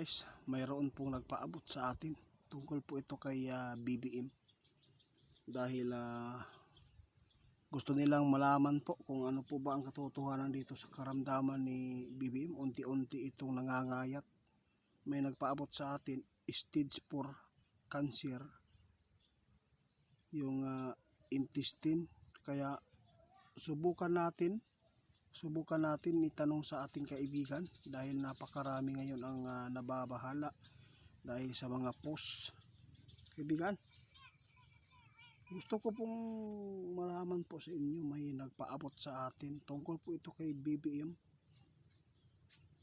Guys, mayroon pong nagpaabot sa atin tungkol po ito kay BBM dahil gusto nilang malaman po kung ano po ba ang katotohanan dito sa karamdaman ni BBM. Unti-unti itong nangangayat. May nagpaabot sa atin, stage 4 cancer yung intestine, kaya subukan natin itanong sa ating kaibigan dahil napakarami ngayon ang nababahala dahil sa mga post. Kaibigan, gusto ko pong malaman po sa inyo, may nagpaabot sa atin tungkol po ito kay BBM.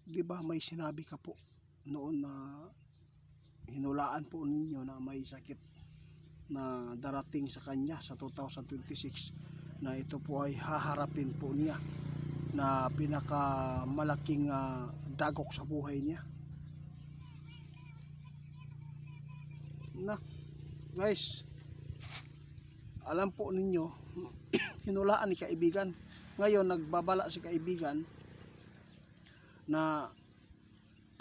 Di ba may sinabi ka po noon na hinulaan po ninyo na may sakit na darating sa kanya sa 2026, na ito po ay haharapin po niya na pinakamalaking dagok sa buhay niya. Na guys, alam po ninyo, hinulaan ni kaibigan. Ngayon nagbabala si kaibigan na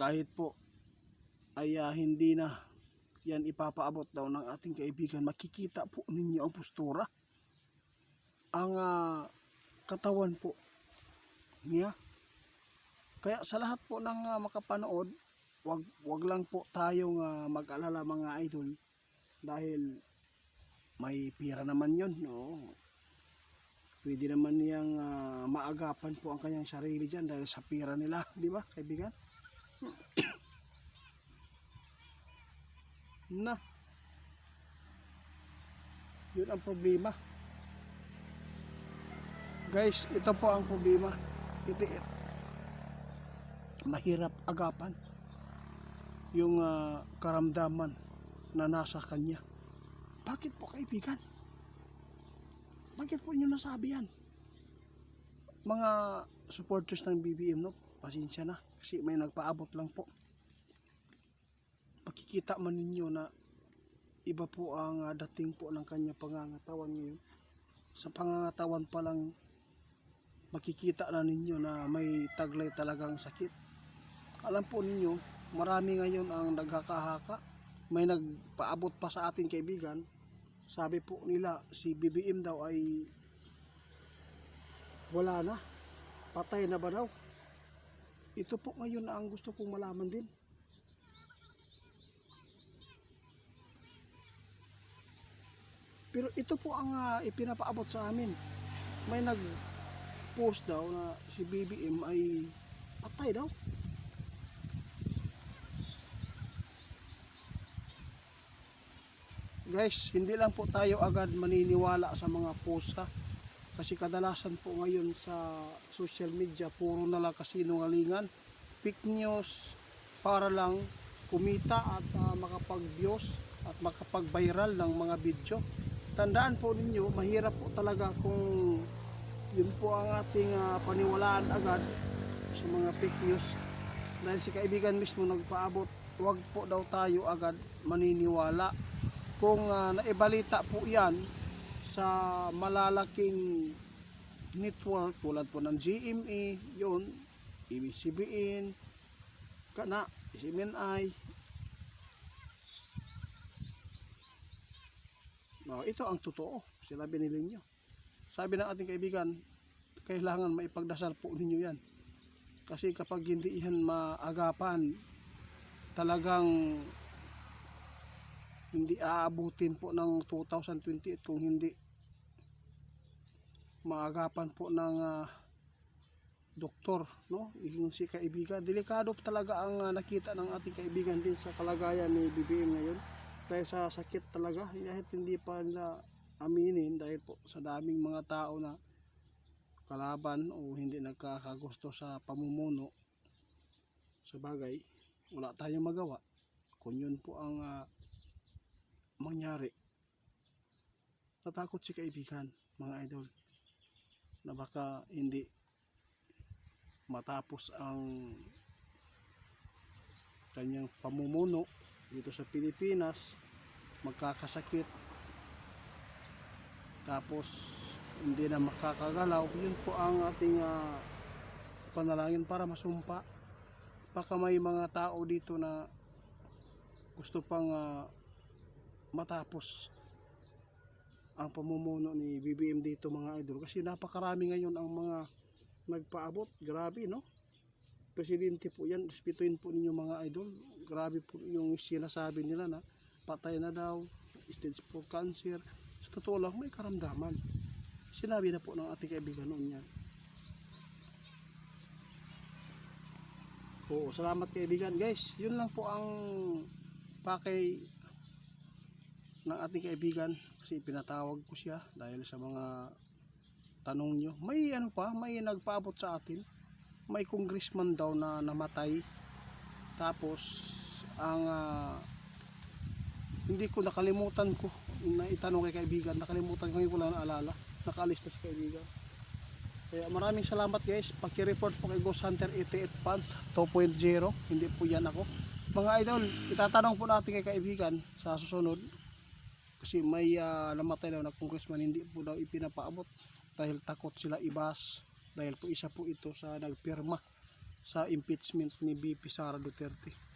kahit po ay hindi na yan ipapaabot daw ng ating kaibigan, makikita po ninyo ang postura, ang katawan po niya. Kaya sa lahat po ng makapanood, wag lang po tayong mag-alala mga idol, dahil may pira naman yun, no? Pwede naman niyang maagapan po ang kanyang sarili dyan dahil sa pira nila, di ba kaibigan? Na yun ang problema, guys. Ito po ang problema. Mahirap agapan yung karamdaman na nasa kanya. Bakit po kaibigan? Bakit po nyo nasabi yan? Mga supporters ng BBM, no? Pasensya na kasi may nagpaabot lang po. Makikita man ninyo na iba po ang dating po ng kanya pangangatawan ngayon. Sa pangangatawan pa lang makikita na ninyo na may taglay talagang sakit. Alam po ninyo, marami ngayon ang nagkakahaka. May nagpaabot pa sa ating kaibigan, sabi po nila si BBM daw ay wala na, patay na ba daw. Ito po ngayon na ang gusto kong malaman din. Pero ito po ang ipinapaabot sa amin. May nag-post daw na si BBM ay patay daw. Guys, hindi lang po tayo agad maniniwala sa mga post, ha? Kasi kadalasan po ngayon sa social media, puro na lang kasinungalingan, fake news, para lang kumita at makapag-views at makapag-viral ng mga video. Tandaan po ninyo, mahirap po talaga kung yun po ang ating paniwalaan agad sa mga fake news. Dahil si kaibigan mismo nagpaabot, huwag po daw tayo agad maniniwala. Kung naibalita po yan sa malalaking network tulad po ng GMA, yun, ABS-CBN, SMNI, ito ang totoo, sila binili nyo. Sabi ng ating kaibigan, kailangan maipagdasal po ninyo yan. Kasi kapag hindi yan maagapan, talagang hindi aabutin po ng 2028 kung hindi maagapan po ng doktor, no? Yung si kaibigan, delikado talaga ang nakita ng ating kaibigan din sa kalagayan ni BBM ngayon. Dahil sa sakit talaga, kahit hindi pa nila aminin dahil po sa daming mga tao na kalaban o hindi nagkakagusto sa pamumuno. Sa bagay, wala tayong magawa kung yun po ang mangyari. Natakot si kaibigan, mga idol, na baka hindi matapos ang kanyang pamumuno dito sa Pilipinas, magkakasakit, tapos hindi na makakagalaw. Yun po ang ating panalangin para baka may mga tao dito na gusto pang matapos ang pamumuno ni BBM dito mga idol, kasi napakarami ngayon ang mga nagpaabot. Grabe, no? Presidente po yan, respetuhin po ninyo mga idol. Grabe po yung sinasabi nila na patay na daw, stage 4 cancer. Sa totoo lang, may karamdaman. Sinabi na po ng ating kaibigan noon yan. Oo, salamat kaibigan. Guys, yun lang po ang pakay ng ating kaibigan, kasi pinatawag ko siya dahil sa mga tanong nyo. May ano pa, may nagpaabot sa atin. May congressman daw na namatay. Tapos ang hindi ko nakalimutan ko na itanong kay kaibigan, nakalimutan ko, hindi ko lang naalala. Nakaalis na si kaibigan. Kaya maraming salamat guys. Paki-report po kay Ghost Hunter 88 Fans 2.0. Hindi po yan ako. Mga idol, itatanong po natin kay kaibigan sa susunod. Kasi may namatay daw na congressman, hindi po daw ipinapaabot dahil takot sila ibas. Dahil po isa po ito sa nagpirma sa impeachment ni VP Sara Duterte.